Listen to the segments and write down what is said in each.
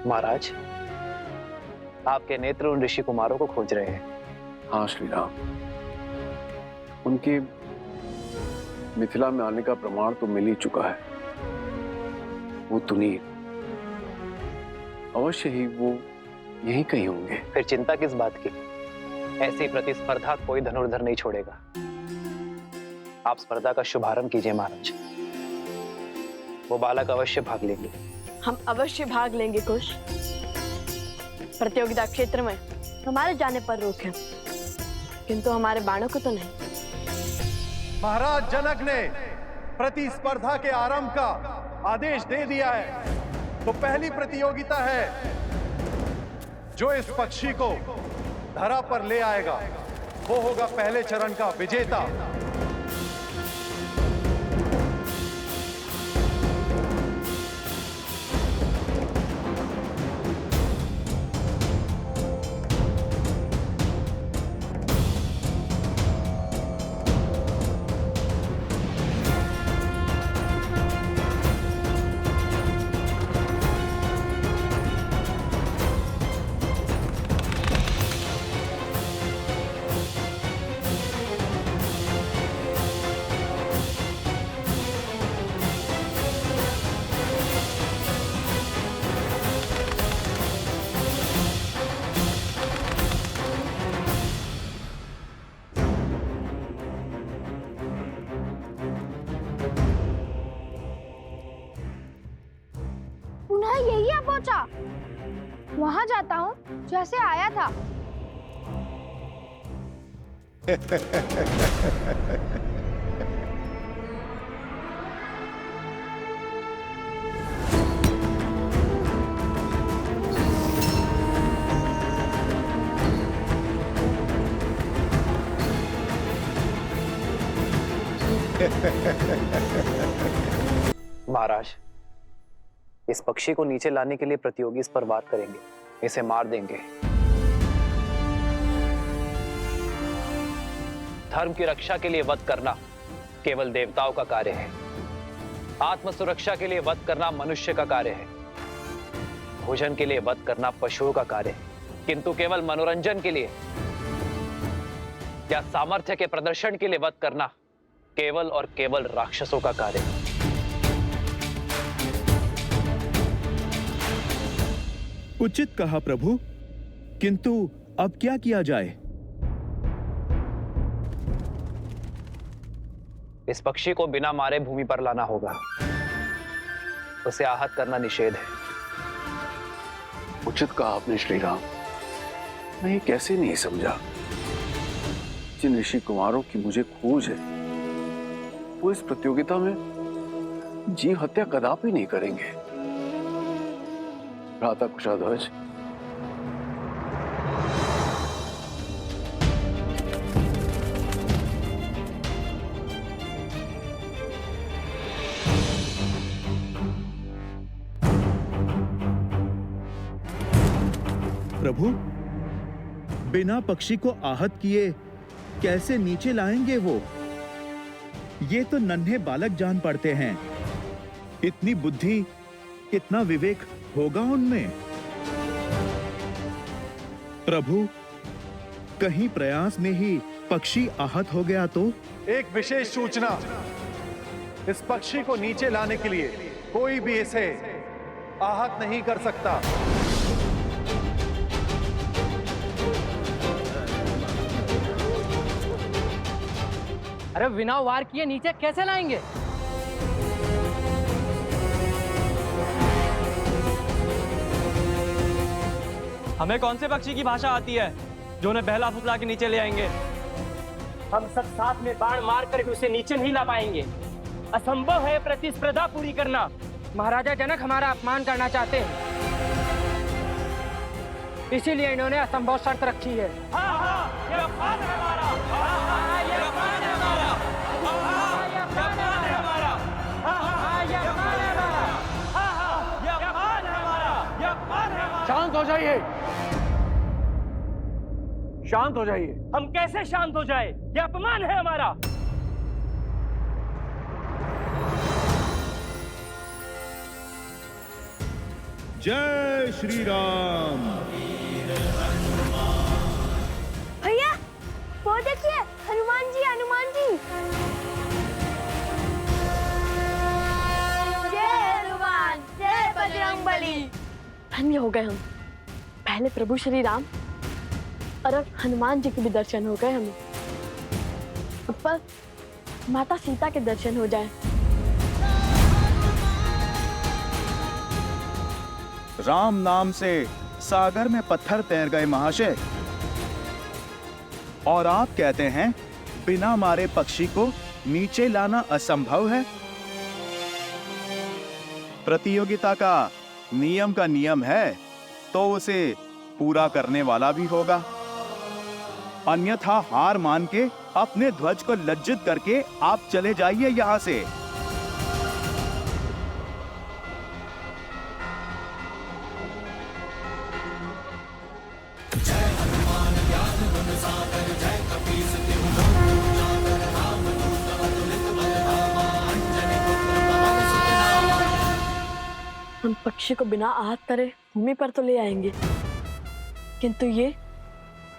महाराज, आपके नेत्र उन ऋषि कुमारों को खोज रहे हैं। हाँ श्री राम, उनके मिथिला में आने का प्रमाण तो मिल ही चुका है। वो तुनीर, अवश्य ही वो यहीं कहीं होंगे। फिर चिंता किस बात की? ऐसी प्रतिस्पर्धा कोई धनुर्धर नहीं छोड़ेगा। आप स्पर्धा का शुभारंभ कीजिए महाराज। वो बालक अवश्य भाग लेंगे। हम अवश्य भाग लेंगे कुश। प्रतियोगिता क्षेत्र में हमारे जाने पर रोक है, किंतु हमारे बाणों को तो नहीं। महाराज जनक ने प्रतिस्पर्धा के आरंभ का आदेश दे दिया है, तो पहली प्रतियोगिता है जो इस पक्षी को धरा पर ले आएगा वो होगा पहले चरण का विजेता। पुनः यही आ पहुंचा। वहां जाता हूँ जैसे आया था। महाराज, इस पक्षी को नीचे लाने के लिए प्रतियोगी इस पर वार करेंगे, इसे मार देंगे। धर्म की रक्षा के लिए वध करना केवल देवताओं का कार्य है। आत्म सुरक्षा के लिए वध करना मनुष्य का कार्य है। भोजन के लिए वध करना पशुओं का कार्य है, किंतु केवल मनोरंजन के लिए या सामर्थ्य के प्रदर्शन के लिए वध करना केवल और केवल राक्षसों का कार्य है। उचित कहा प्रभु, किंतु अब क्या किया जाए? इस पक्षी को बिना मारे भूमि पर लाना होगा। उसे आहत करना निषेध है। उचित कहा आपने श्री राम। मैं ये कैसे नहीं समझा। जिन ऋषि कुमारों की मुझे खोज है वो इस प्रतियोगिता में जीव हत्या कदापि नहीं करेंगे। भ्राता कुशाध्वज, प्रभु, बिना पक्षी को आहत किए कैसे नीचे लाएंगे वो? ये तो नन्हे बालक जान पड़ते हैं। इतनी बुद्धि, इतना विवेक होगा उनमें? प्रभु, कहीं प्रयास में ही पक्षी आहत हो गया तो? एक विशेष सूचना, इस पक्षी को नीचे लाने के लिए कोई भी इसे आहत नहीं कर सकता। अरे बिना वार किए नीचे कैसे लाएंगे? हमें कौन से पक्षी की भाषा आती है जो उन्हें बहला फुसला के नीचे ले आएंगे? हम सब साथ में बाण मार कर भी उसे नीचे नहीं ला पाएंगे। असंभव है प्रतिस्पर्धा पूरी करना। महाराजा जनक हमारा अपमान करना चाहते हैं, इसीलिए इन्होंने असंभव शर्त रखी है। हाँ हाँ, ये अपमान है हमारा। हाँ हाँ, ये अपमान है हमारा। हाँ हाँ, ये अपमान है हमारा। हाँ हाँ, ये अपमान है हमारा। हाँ हाँ, ये अपमान है हमारा। ये अपमान है हमारा। शांत हो जाइए, शांत हो जाइए। हम कैसे शांत हो जाए? ये अपमान है हमारा। जय श्री राम। भैया वो देखिए, हनुमान जी, हनुमान जी। जय हनुमान, जय बजरंगबली। धन्य हो गए हम। पहले प्रभु श्री राम और अब हनुमान जी के भी दर्शन हो गए हमें। ऊपर माता सीता के दर्शन हो जाए। राम नाम से सागर में पत्थर तैर गए महाशय। और आप कहते हैं बिना मारे पक्षी को नीचे लाना असंभव है। प्रतियोगिता का नियम है तो उसे पूरा करने वाला भी होगा, अन्यथा हार मान के अपने ध्वज को लज्जित करके आप चले जाइए यहां से। हम पक्षी को बिना आहत करे भूमि पर तो ले आएंगे, किंतु ये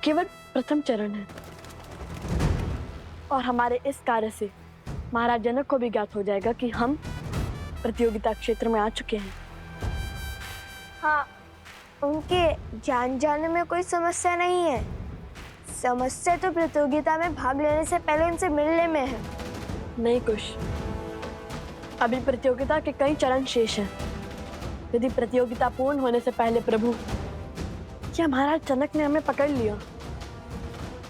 केवल प्रथम चरण है और हमारे इस कार्य से महाराज जनक को भी ज्ञात हो जाएगा कि हम प्रतियोगिता क्षेत्र में आ चुके हैं। हाँ, उनके जान जाने में कोई समस्या नहीं है। समस्या तो प्रतियोगिता में भाग लेने से पहले उनसे मिलने में है। नहीं कुश, अभी प्रतियोगिता के कई चरण शेष हैं। यदि प्रतियोगिता पूर्ण होने से पहले प्रभु या महाराज जनक ने हमें पकड़ लिया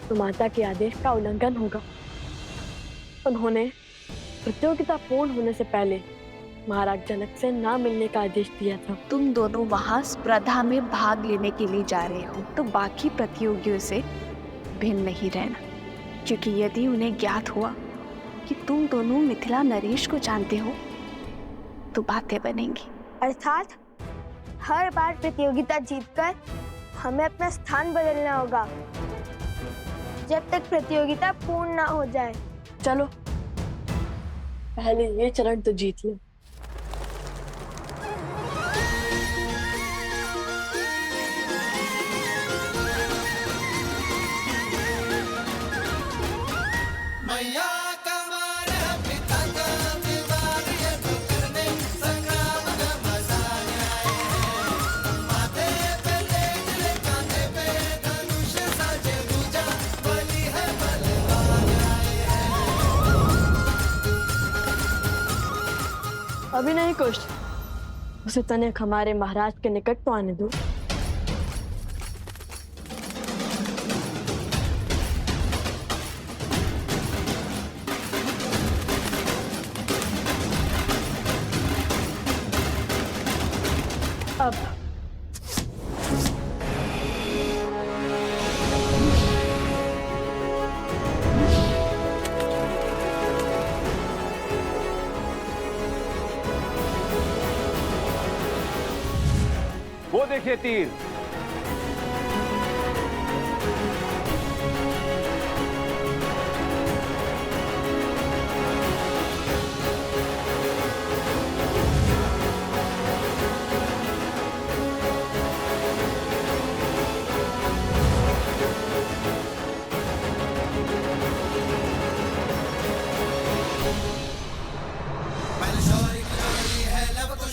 तो माता के आदेश का उल्लंघन होगा। उन्होंने प्रतियोगिता पूर्ण होने से पहले महाराज जनक से ना मिलने का आदेश दिया था। तुम दोनों वहाँ स्पर्धा में भाग लेने के लिए जा रहे हो तो बाकी प्रतियोगियों से भिन्न नहीं रहना, क्योंकि यदि उन्हें ज्ञात हुआ कि तुम दोनों मिथिला नरेश को जानते हो तो बातें बनेंगी। अर्थात हर बार प्रतियोगिता जीतकर हमें अपना स्थान बदलना होगा जब तक प्रतियोगिता पूर्ण ना हो जाए। चलो पहले ये चरण तो जीत लो। अभी नहीं कुछ, उसे तनिक हमारे महाराज के निकट तो आने दो। अब वो देखिए तीर।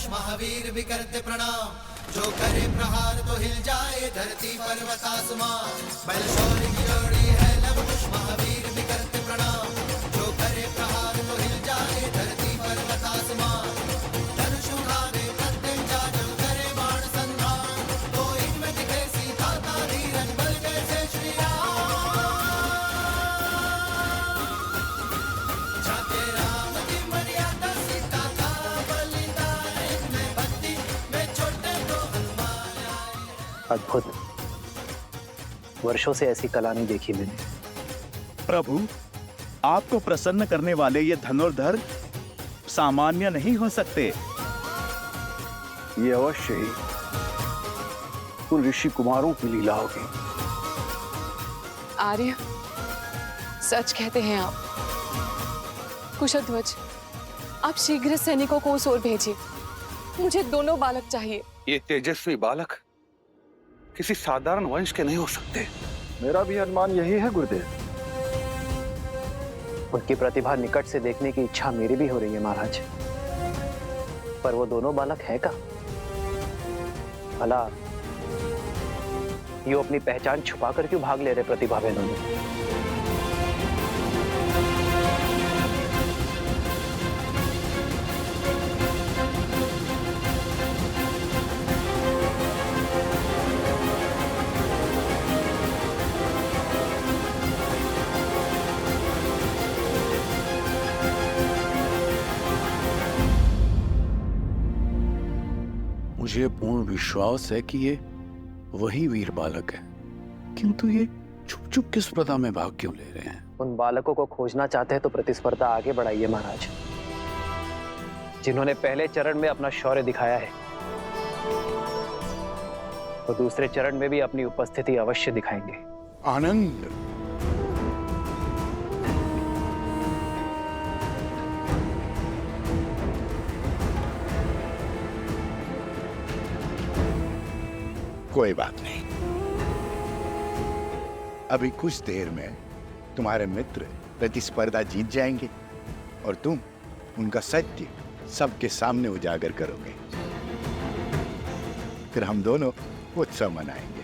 महावीर भी करते प्रणाम, जो करे प्रहार तो हिल जाए धरती पर्वत आसमान। बलशौरी की जोड़ी है लव कुश महावीर भी करते प्रणाम, जो करे प्रहार तो हिल जाए धरती पर्वत आसमान। धनुष उठावे प्रत्यंचा जब करे बाण संधान, तो इनमें दिखे सीता का धीरज बल जैसे श्री राम। जाते राम की मर्यादा सीता का बलिदान, इनमें भक्ति में छोटे तो हनुमान आए। अद्भुत, वर्षों से ऐसी कला नहीं देखी मैंने। प्रभु, आपको प्रसन्न करने वाले ये धनुर्धर सामान्य नहीं हो सकते। ये अवश्य ही उन ऋषि कुमारों की लीला होगी। आर्य, सच कहते हैं आप। कुशध्वज, आप शीघ्र सैनिकों को उस ओर भेजिए। मुझे दोनों बालक चाहिए। ये तेजस्वी बालक किसी साधारण वंश के नहीं हो सकते। मेरा भी अनुमान यही है गुरुदेव। उनकी प्रतिभा निकट से देखने की इच्छा मेरी भी हो रही है महाराज, पर वो दोनों बालक है का? भला ये अपनी पहचान छुपाकर क्यों भाग ले रहे प्रतिभा बहनों में? मुझे पूर्ण विश्वास है कि ये वही वीर बालक है, किंतु ये चुप चुप किस स्पर्धा में भाग क्यों ले रहे हैं? उन बालकों को खोजना चाहते हैं तो प्रतिस्पर्धा आगे बढ़ाइए महाराज। जिन्होंने पहले चरण में अपना शौर्य दिखाया है, तो दूसरे चरण में भी अपनी उपस्थिति अवश्य दिखाएंगे। आनंद, कोई बात नहीं, अभी कुछ देर में तुम्हारे मित्र प्रतिस्पर्धा जीत जाएंगे और तुम उनका सत्य सबके सामने उजागर करोगे। फिर हम दोनों उत्सव मनाएंगे।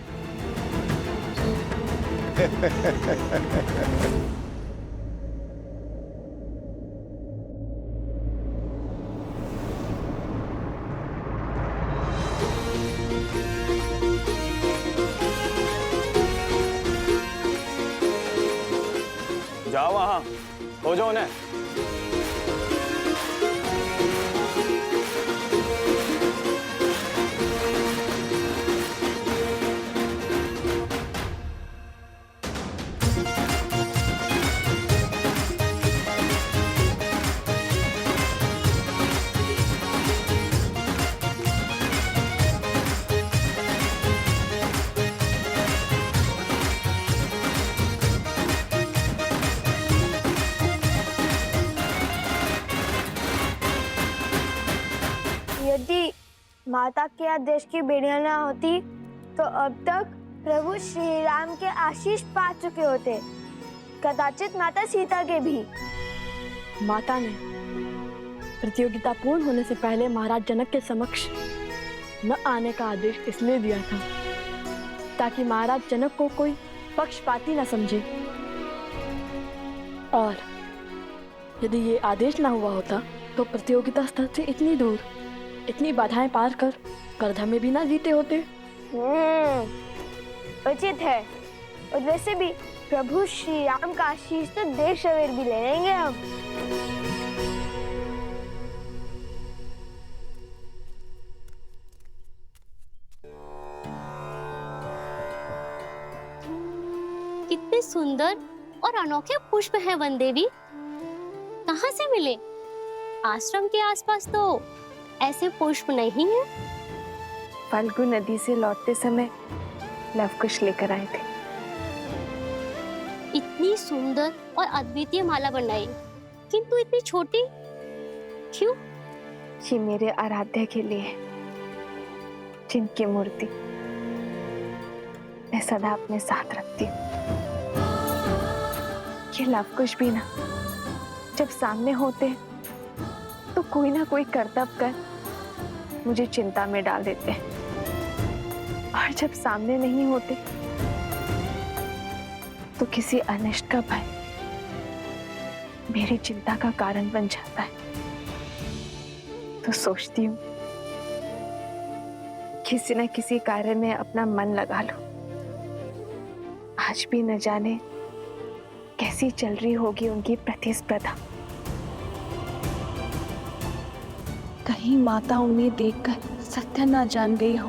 जाओ वहां, खोजो उन्हें। यदि माता के आदेश की बेड़ियां ना होती तो अब तक प्रभु श्री राम के आशीष पा चुके होते, कदाचित माता सीता के भी। माता ने प्रतियोगिता पूर्ण होने से पहले महाराज जनक के समक्ष न आने का आदेश इसलिए दिया था ताकि महाराज जनक को कोई पक्षपाती न समझे, और यदि ये आदेश ना हुआ होता तो प्रतियोगिता स्थल से इतनी दूर, इतनी बाधाएं पार कर करधा में भी ना जीते होते। उचित है। और वैसे भी प्रभु श्री राम का आशीष तो देर सवेर भी ले लेंगे हम। कितने सुंदर और अनोखे पुष्प हैं वन देवी, कहाँ से मिले? आश्रम के आसपास तो ऐसे पुष्प नहीं है। फाल्गु नदी से लौटते समय लवकुश लेकर आए थे। इतनी सुंदर और अद्वितीय माला बनाई, किंतु इतनी छोटी क्यों? ये मेरे आराध्य के लिए, जिनकी मूर्ति मैं सदा अपने साथ रखती हूँ। ये लवकुश भी ना जब सामने होते तो कोई ना कोई करतब कर मुझे चिंता में डाल देते हैं, और जब सामने नहीं होते तो किसी अनिष्ट का भय मेरी चिंता का कारण बन जाता है। तो सोचती हूँ किसी न किसी कार्य में अपना मन लगा लो। आज भी न जाने कैसी चल रही होगी उनकी प्रतिस्पर्धा। कहीं माता उन्हें देखकर सत्य न जान गई हो।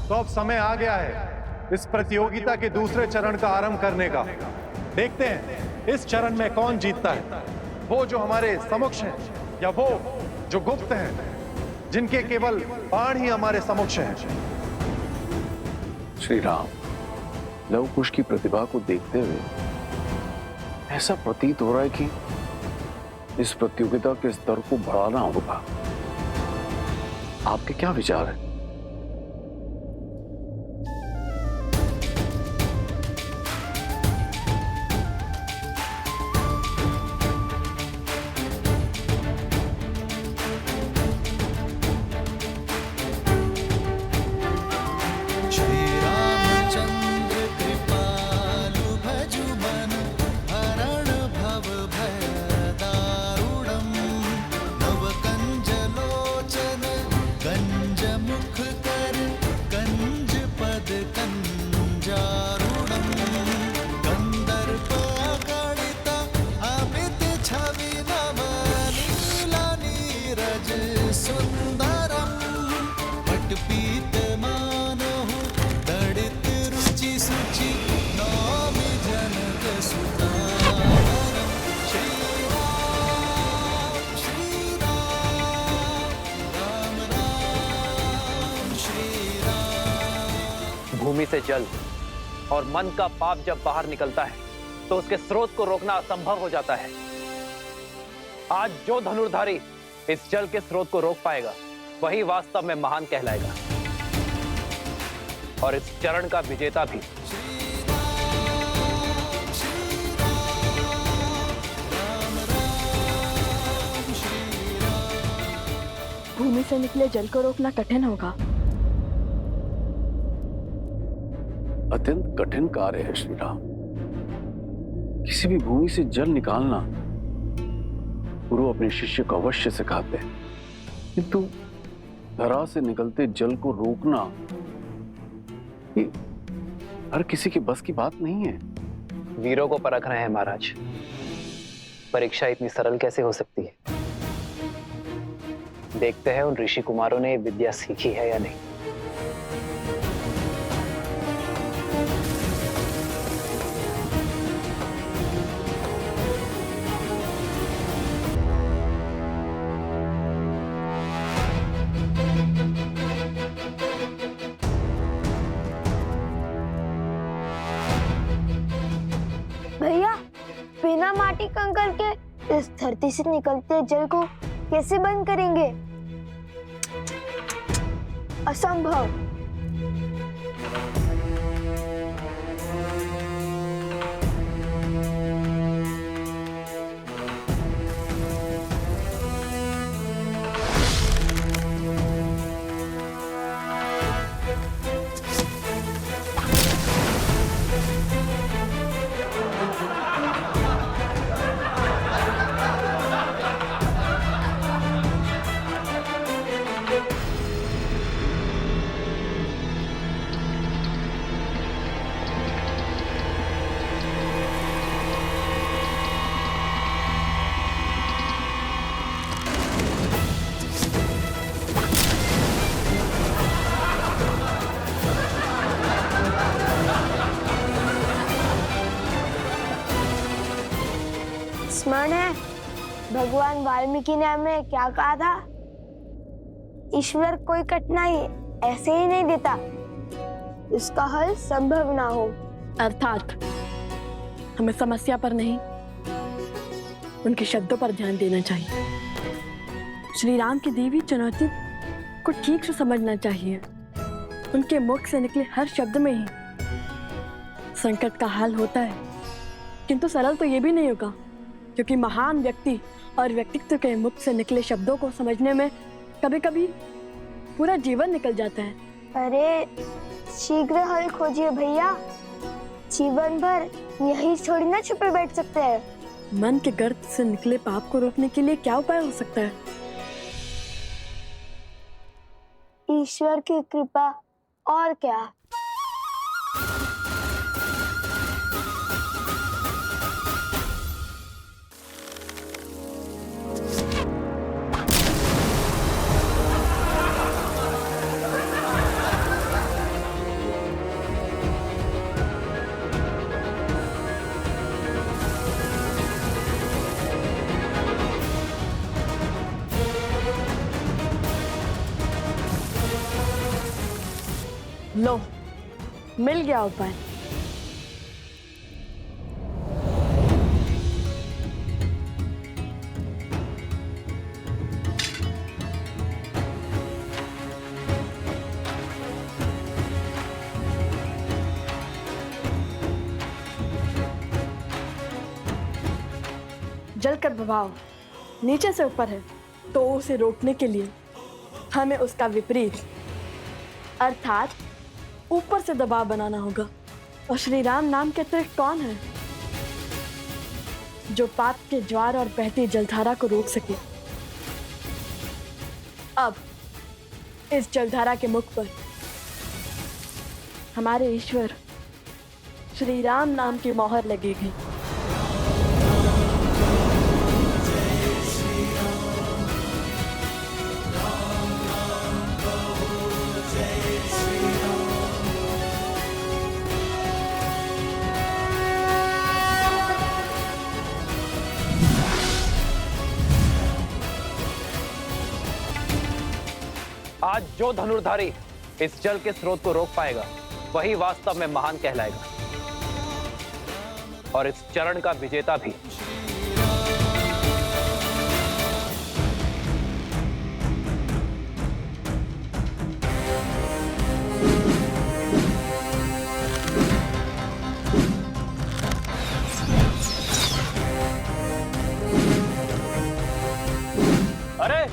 तो अब समय आ गया है इस प्रतियोगिता के दूसरे चरण का आरंभ करने का। देखते हैं इस चरण में कौन जीतता है, वो जो हमारे समक्ष हैं या वो जो गुप्त हैं, जिनके केवल बाण ही हमारे समक्ष हैं। श्री राम, लवकुश की प्रतिभा को देखते हुए ऐसा प्रतीत हो रहा है कि इस प्रतियोगिता के स्तर को बढ़ाना होगा। आपके क्या विचार है? श्री रामचंद्र कृपालु भजु मन हरण भव भय दारुणम नव कंज लोचन कंज मुख कर कंज पद कंजारुणम कंदर्प अगणित अमित छवि नव नीला नीरज सुंदरम पटपीत मानहु दड़ित रुचि सुचि नौमि जनक सुतारम श्री राम राम श्री राम। भूमि से जल और मन का पाप जब बाहर निकलता है तो उसके स्रोत को रोकना असंभव हो जाता है। आज जो धनुर्धारी इस जल के स्रोत को रोक पाएगा वही वास्तव में महान कहलाएगा और इस चरण का विजेता भी। भूमि से निकले जल को रोकना कठिन होगा। अत्यंत कठिन कार्य है श्री राम। किसी भी भूमि से जल निकालना गुरु अपने शिष्य को अवश्य सिखाते हैं, किंतु धरा से निकलते जल को रोकना ये हर किसी के बस की बात नहीं है। वीरों को परख रहे हैं महाराज। परीक्षा इतनी सरल कैसे हो सकती है? देखते हैं उन ऋषि कुमारों ने विद्या सीखी है या नहीं। भैया बिना माटी कंकड़ के इस धरती से निकलते जल को कैसे बंद करेंगे? असंभव। स्मरण है भगवान वाल्मीकि ने हमें क्या कहा था? ईश्वर कोई कठिनाई ऐसे ही नहीं देता इसका हल संभव ना हो। अर्थात हमें समस्या पर नहीं उनके शब्दों पर ध्यान देना चाहिए। श्री राम की दी हुई चुनौती को ठीक से समझना चाहिए। उनके मुख से निकले हर शब्द में ही संकट का हल होता है, किंतु सरल तो ये भी नहीं होगा, क्योंकि महान व्यक्ति और व्यक्तित्व के मुख से निकले शब्दों को समझने में कभी कभी पूरा जीवन निकल जाता है। अरे शीघ्र हल खोजिए भैया, जीवन भर यही थोड़ी ना छुपे बैठ सकते हैं। मन के गर्त से निकले पाप को रोकने के लिए क्या उपाय हो सकता है? ईश्वर की कृपा, और क्या। लो, मिल गया उपाय। जल का प्रभाव नीचे से ऊपर है, तो उसे रोकने के लिए हमें उसका विपरीत अर्थात ऊपर से दबाव बनाना होगा। और श्री राम नाम के अतिरिक्त कौन है जो पाप के ज्वार और बहती जलधारा को रोक सके? अब इस जलधारा के मुख पर हमारे ईश्वर श्री राम नाम की मोहर लगेगी। आज जो धनुर्धारी इस जल के स्रोत को रोक पाएगा वही वास्तव में महान कहलाएगा और इस चरण का विजेता भी। अरे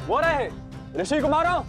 वो रहे ऋषि कुमारों।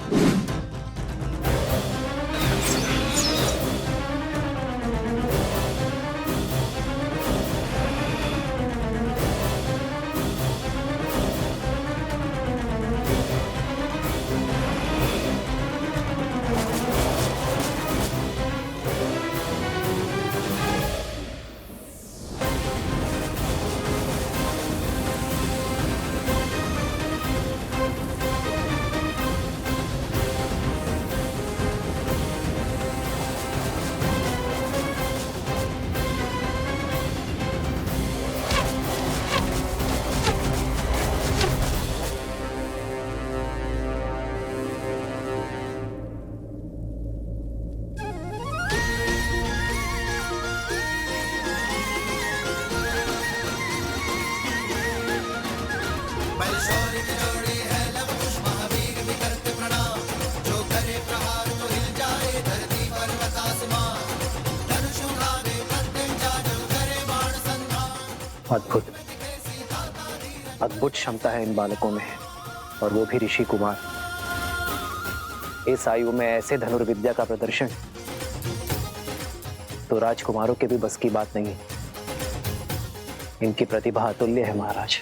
अद्भुत अद्भुत क्षमता है इन बालकों में, और वो भी ऋषि कुमार। इस आयु में ऐसे धनुर्विद्या का प्रदर्शन तो राजकुमारों के भी बस की बात नहीं है। इनकी प्रतिभा अतुल्य है महाराज।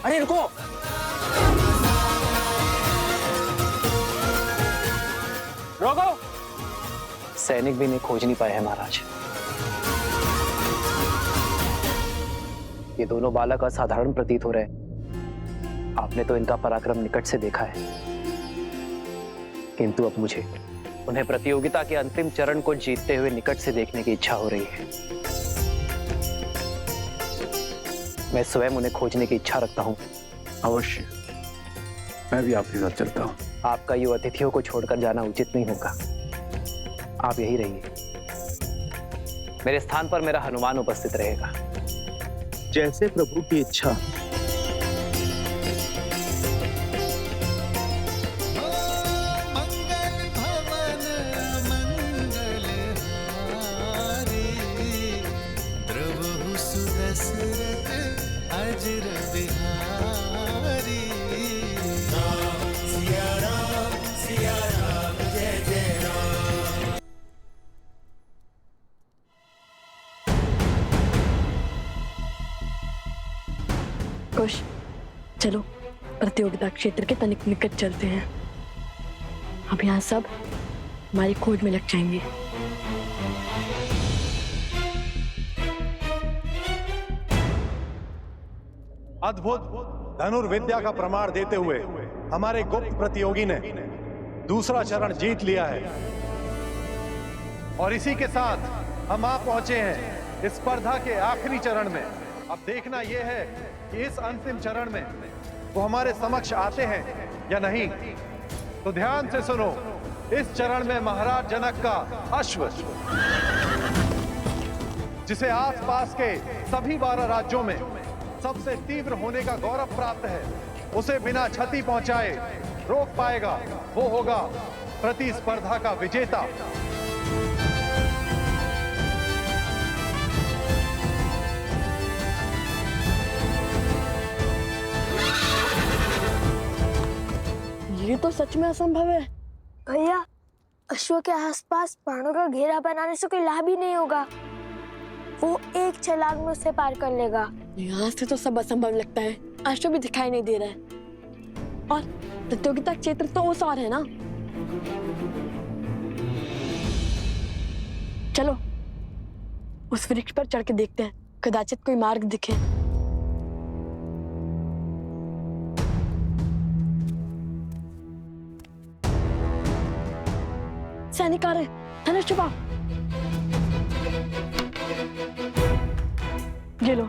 अरे रुको, रोको। सैनिक भी इन्हें खोज नहीं पाए हैं महाराज। ये दोनों बालक असाधारण प्रतीत हो रहे हैं। आपने तो इनका पराक्रम निकट से देखा है, किंतु अब मुझे उन्हें प्रतियोगिता के अंतिम चरण को जीतते हुए निकट से देखने की इच्छा हो रही है। मैं स्वयं उन्हें खोजने की इच्छा रखता हूं। अवश्य, मैं भी आपके साथ चलता हूं। आपका ये अतिथियों को छोड़कर जाना उचित नहीं होगा। आप यही रहिए। मेरे स्थान पर मेरा हनुमान उपस्थित रहेगा। जैसे प्रभु की इच्छा। कुश, चलो प्रतियोगिता क्षेत्र के तनिक निकट चलते हैं। अब यहाँ सब हमारी खोज में लग जाएंगे। अद्भुत धनुर्विद्या का प्रमाण देते हुए हमारे गुप्त प्रतियोगी ने दूसरा चरण जीत लिया है, और इसी के साथ हम आ पहुंचे हैं इस स्पर्धा के आखिरी चरण में। अब देखना यह है कि इस अंतिम चरण में वो हमारे समक्ष आते हैं या नहीं। तो ध्यान से सुनो, इस चरण में महाराज जनक का अश्व, जिसे आसपास के सभी 12 राज्यों में सबसे तीव्र होने का गौरव प्राप्त है, उसे बिना क्षति पहुंचाए रोक पाएगा, वो होगा प्रतिस्पर्धा का विजेता। तो सच में असंभव है। भैया, अश्व के आसपास बाणों का घेरा बनाने से कोई लाभ ही नहीं होगा। वो एक छलांग में उसे पार कर लेगा। यहाँ से तो सब असंभव लगता है। अश्व भी दिखाई नहीं दे रहा है और प्रतियोगिता क्षेत्र तो उस और है ना। चलो उस वृक्ष पर चढ़ के देखते हैं, कदाचित कोई मार्ग दिखे। सैनिक आ रहे, धनुष छुपाओ। ये लो।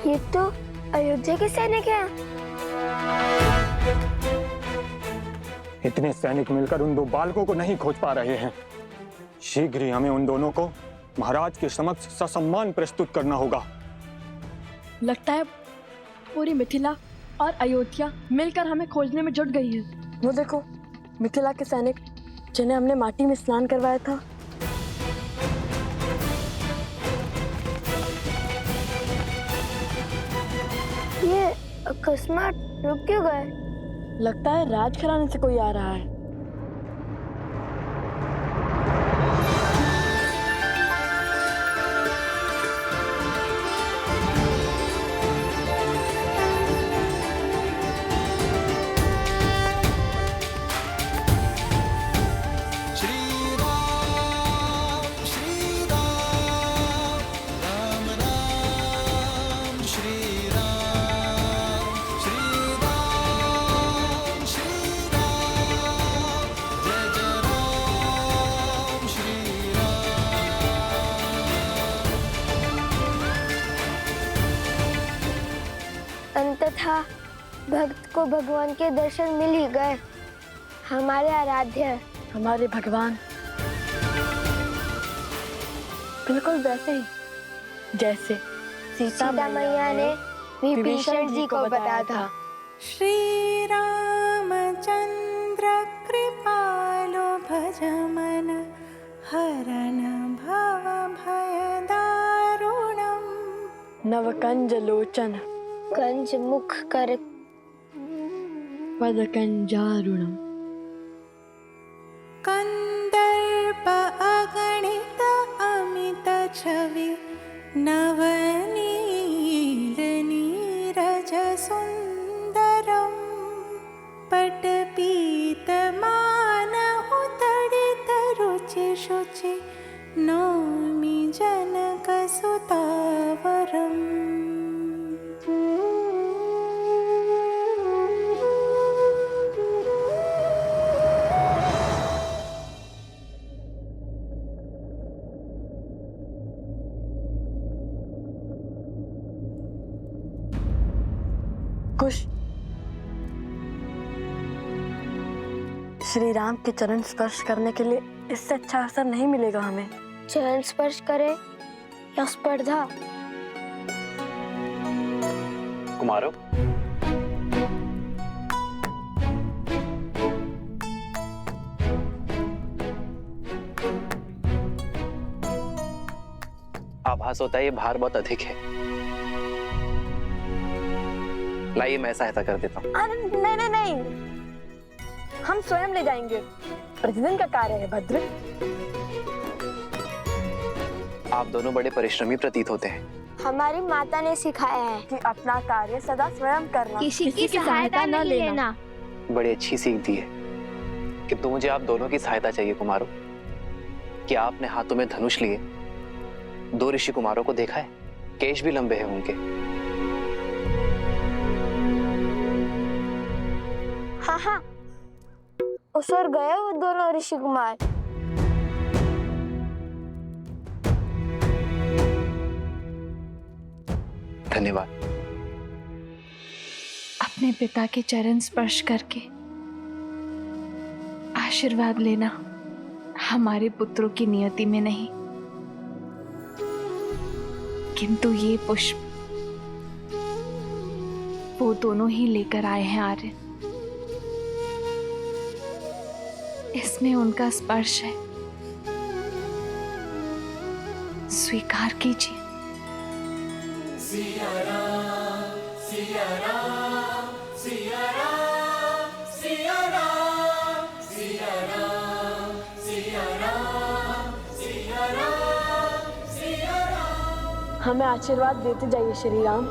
ये तो अयोध्या के सैनिक हैं। इतने सैनिक मिलकर उन दो बालकों को नहीं खोज पा रहे हैं। शीघ्र ही हमें उन दोनों को महाराज के समक्ष ससम्मान प्रस्तुत करना होगा। लगता है पूरी मिथिला और अयोध्या मिलकर हमें खोजने में जुट गई है। वो देखो, मिथिला के सैनिक जिन्हें हमने माटी में स्नान करवाया था। ये अकस्मात रुक क्यों गए? लगता है राजघराने से कोई आ रहा है। अंततः भक्त को भगवान के दर्शन मिल ही गए। हमारे आराध्य, हमारे भगवान बिल्कुल वैसे ही जैसे सीता मैया ने विभीषण जी को बताया था। श्री रामचंद्र कृपालो भज मन हरण भव भय दारुणम। नवकंज लोचन कंज मुख कर वदकंजारुणम। कंदर्प अगणित अमित छवि नवनील नीरज सुंदरम। पटपीत मानहु तडित रुचि शुचि नौमि जनक सुतावरम। कुश, श्री राम के चरण स्पर्श करने के लिए इससे अच्छा अवसर नहीं मिलेगा हमें। चरण स्पर्श करे या स्पर्धा? कुमारों, आभास होता है ये भार बहुत अधिक है। लाइए मैं सहायता कर देता हूँ। नहीं नहीं नहीं, हम स्वयं ले जाएंगे। प्रतिदिन का कार्य है भद्र। आप दोनों बड़े परिश्रमी प्रतीत होते हैं। हमारी माता ने सिखाया है कि अपना कार्य सदा स्वयं करना, किसी की सहायता न लेना। बड़ी अच्छी सीख दी है, किंतु मुझे आप दोनों की सहायता चाहिए कुमारों। क्या आपने हाथों में धनुष लिए दो ऋषि कुमारों को देखा है? केश भी लंबे हैं उनके। हाँ हाँ, उस ओर गए वो दोनों ऋषि कुमार। धन्यवाद। अपने पिता के चरण स्पर्श करके आशीर्वाद लेना हमारे पुत्रों की नियति में नहीं, किंतु ये पुष्प वो दोनों ही लेकर आए हैं आर्यन। इसमें उनका स्पर्श है, स्वीकार कीजिए। सिया राम, सिया राम, सिया राम, सिया राम, सिया राम, सिया राम, सिया राम, सिया राम। हमें आशीर्वाद देते जाइए श्री राम।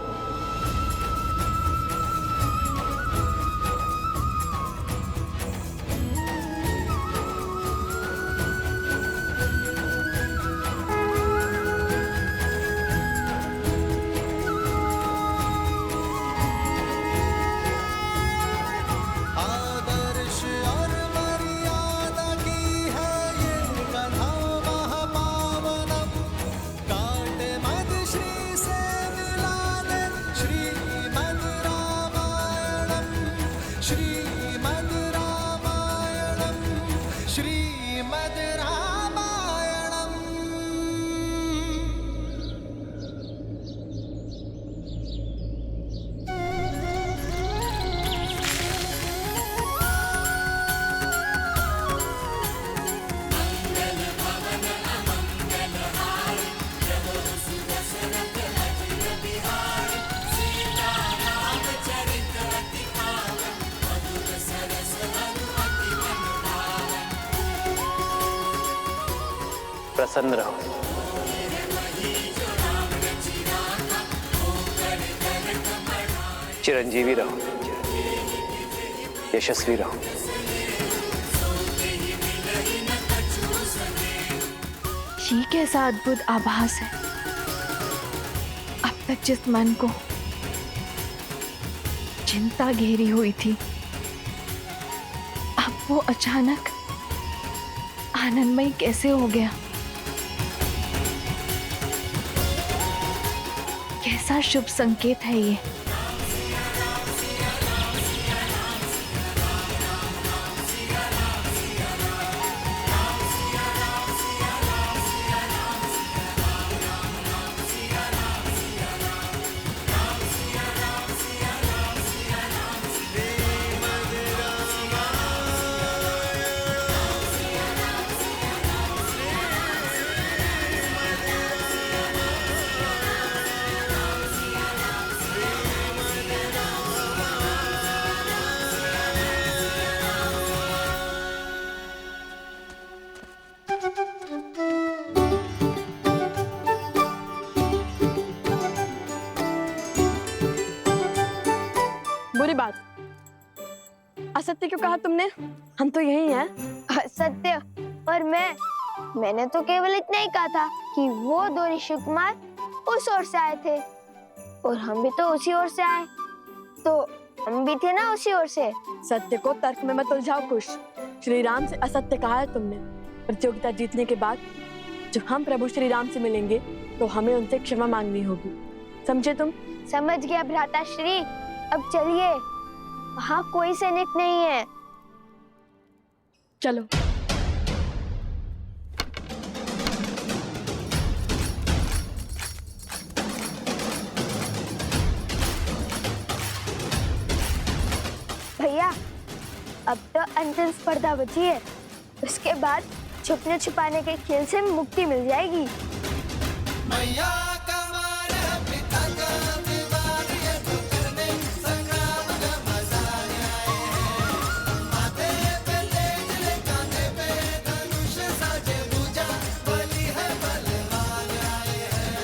आदर्श और मर्यादा की है ये कथा महापावनम। काट मद श्री से मिला दे श्रीमद् रामायणम, श्रीमद् रामायणम, श्रीमद् रामायणम। प्रसन्न रहो। चिरंजीवी रहो, यशस्वी रहो। ये कैसा अद्भुत आभास है। अब तक जिस मन को चिंता घेरी हुई थी, अब वो अचानक आनंदमय कैसे हो गया। कैसा शुभ संकेत है ये। बुरी बात, असत्य क्यों कहा तुमने? हम तो यही हैं। सत्य और मैंने तो केवल इतना ही कहा था कि वो दो ऋषि कुमार उस ओर से आए थे और हम भी तो उसी ओर से आए, तो हम भी थे ना उसी ओर से। सत्य को तर्क में मत उलझाओ खुश। श्री राम से असत्य कहा है तुमने। प्रतियोगिता जीतने के बाद जब हम प्रभु श्री राम से मिलेंगे तो हमें उनसे क्षमा मांगनी होगी, समझे तुम? समझ गया भ्राता श्री। अब चलिए, वहाँ कोई सैनिक नहीं है। चलो। भैया, अब तो अंतिम स्पर्धा बची है, उसके बाद छुपने छुपाने के खेल से मुक्ति मिल जाएगी। मैया का मान है, पिता का विवाद, ये तो करने संग्राम का मजा आए हैं। माथे पे तेज ले, कांधे पे धनुष साजे भुजा, बलि है बलवान आए हैं।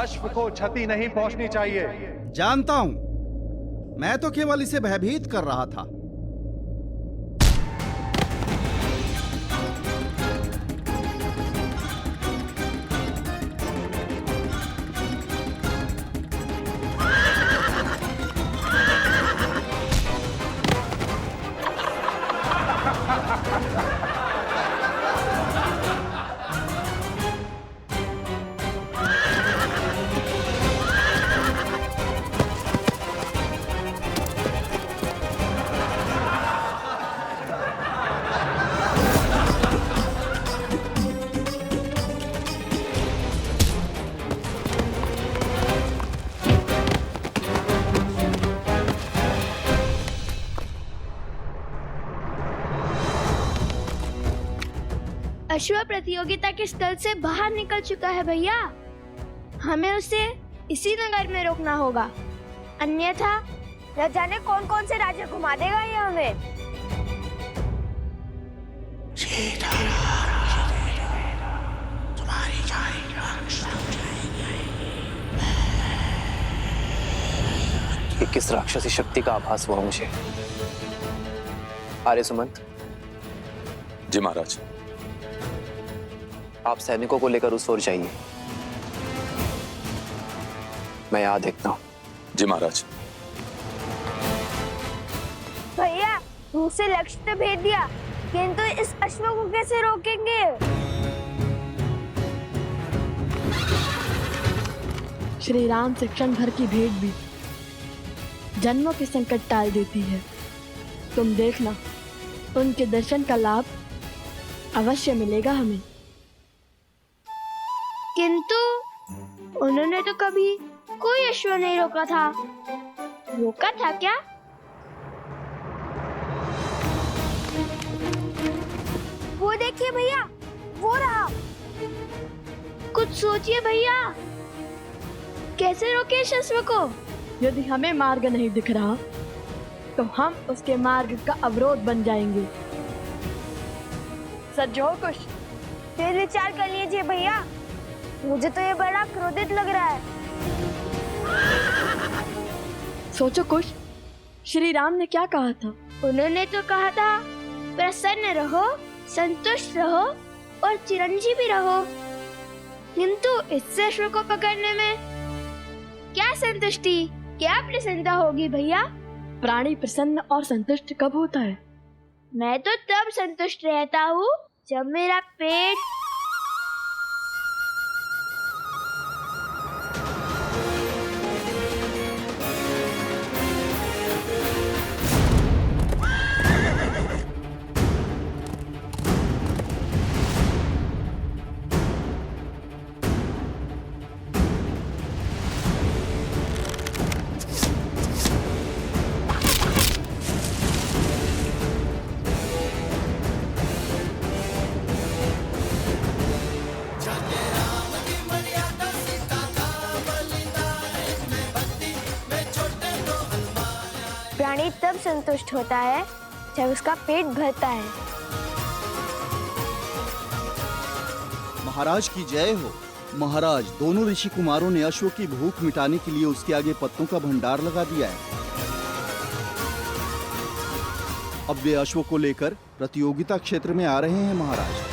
अश्व को क्षति नहीं पहुंचनी चाहिए। जानता हूं, मैं तो केवल इसे भयभीत कर रहा था। अश्व प्रतियोगिता के स्थल से बाहर निकल चुका है भैया। हमें उसे इसी नगर में रोकना होगा, अन्यथा न जाने कौन कौन से राज्य घुमा देगा ये हमें। ये किस राक्षसी शक्ति का आभास हुआ मुझे? आर्य सुमंत। जी महाराज। आप सैनिकों को लेकर उस ओर जाइए, मैं यहां देखता हूं। जी महाराज। भैया दूसरे लक्ष्य तो भेज दिया, किंतु इस अश्व को कैसे रोकेंगे? श्री राम से क्षण भर की भेंट भी जन्मों के संकट टाल देती है। तुम देखना, उनके दर्शन का लाभ अवश्य मिलेगा हमें। किंतु उन्होंने तो कभी कोई अश्व नहीं रोका था। रोका था क्या? वो देखिए भैया, वो रहा। कुछ सोचिए भैया, कैसे रोके इस अश्व को? यदि हमें मार्ग नहीं दिख रहा तो हम उसके मार्ग का अवरोध बन जाएंगे। सज्जो कुछ फिर विचार कर लीजिए भैया, मुझे तो ये बड़ा क्रोधित लग रहा है। सोचो कुछ, श्री राम ने क्या कहा था? उन्होंने तो कहा था प्रसन्न रहो, संतुष्ट रहो और चिरंजीवी रहो। किंतु इस अश्व को पकड़ने में क्या संतुष्टि, क्या प्रसन्नता होगी भैया? प्राणी प्रसन्न और संतुष्ट कब होता है? मैं तो तब संतुष्ट रहता हूँ जब मेरा पेट प्राणी तब संतुष्ट होता है जब उसका पेट भरता है। महाराज की जय हो। महाराज, दोनों ऋषि कुमारों ने अश्व की भूख मिटाने के लिए उसके आगे पत्तों का भंडार लगा दिया है। अब वे अश्व को लेकर प्रतियोगिता क्षेत्र में आ रहे हैं महाराज।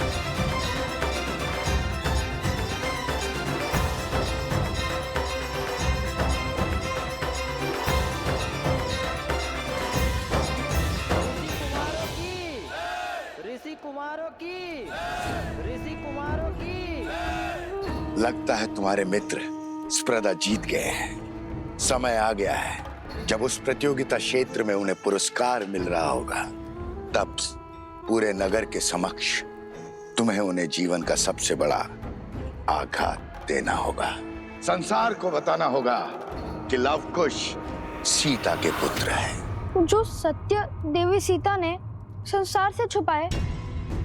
लगता है तुम्हारे मित्र स्पर्धा जीत गए हैं। समय आ गया है जब उस प्रतियोगिता क्षेत्र में उन्हें पुरस्कार मिल रहा होगा। तब पूरे नगर के समक्ष तुम्हें उन्हें जीवन का सबसे बड़ा आघात देना होगा। संसार को बताना होगा कि लव कुश सीता के पुत्र है। जो सत्य देवी सीता ने संसार से छुपाए,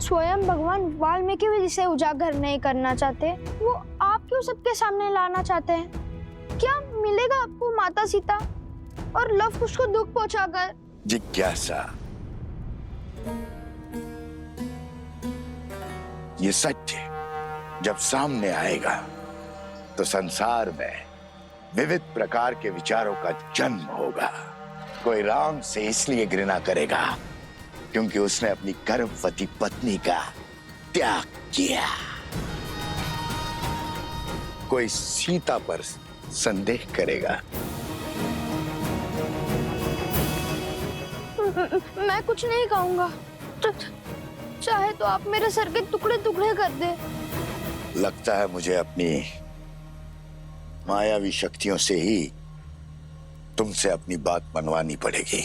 स्वयं भगवान वाल्मीकि भी जिसे उजागर नहीं करना चाहते, वो आप क्यों सबके सामने लाना चाहते हैं? क्या मिलेगा आपको माता सीता और लव कुश को दुख पहुंचाकर? जिज्ञासा, ये सत्य जब सामने आएगा तो संसार में विविध प्रकार के विचारों का जन्म होगा। कोई राम से इसलिए घृणा करेगा क्योंकि उसने अपनी गर्भवती पत्नी का त्याग किया। कोई सीता पर संदेह करेगा। मैं कुछ नहीं कहूंगा। चाहे तो आप मेरे सर के टुकड़े टुकड़े कर दे। लगता है मुझे अपनी मायावी शक्तियों से ही तुमसे अपनी बात मनवानी पड़ेगी।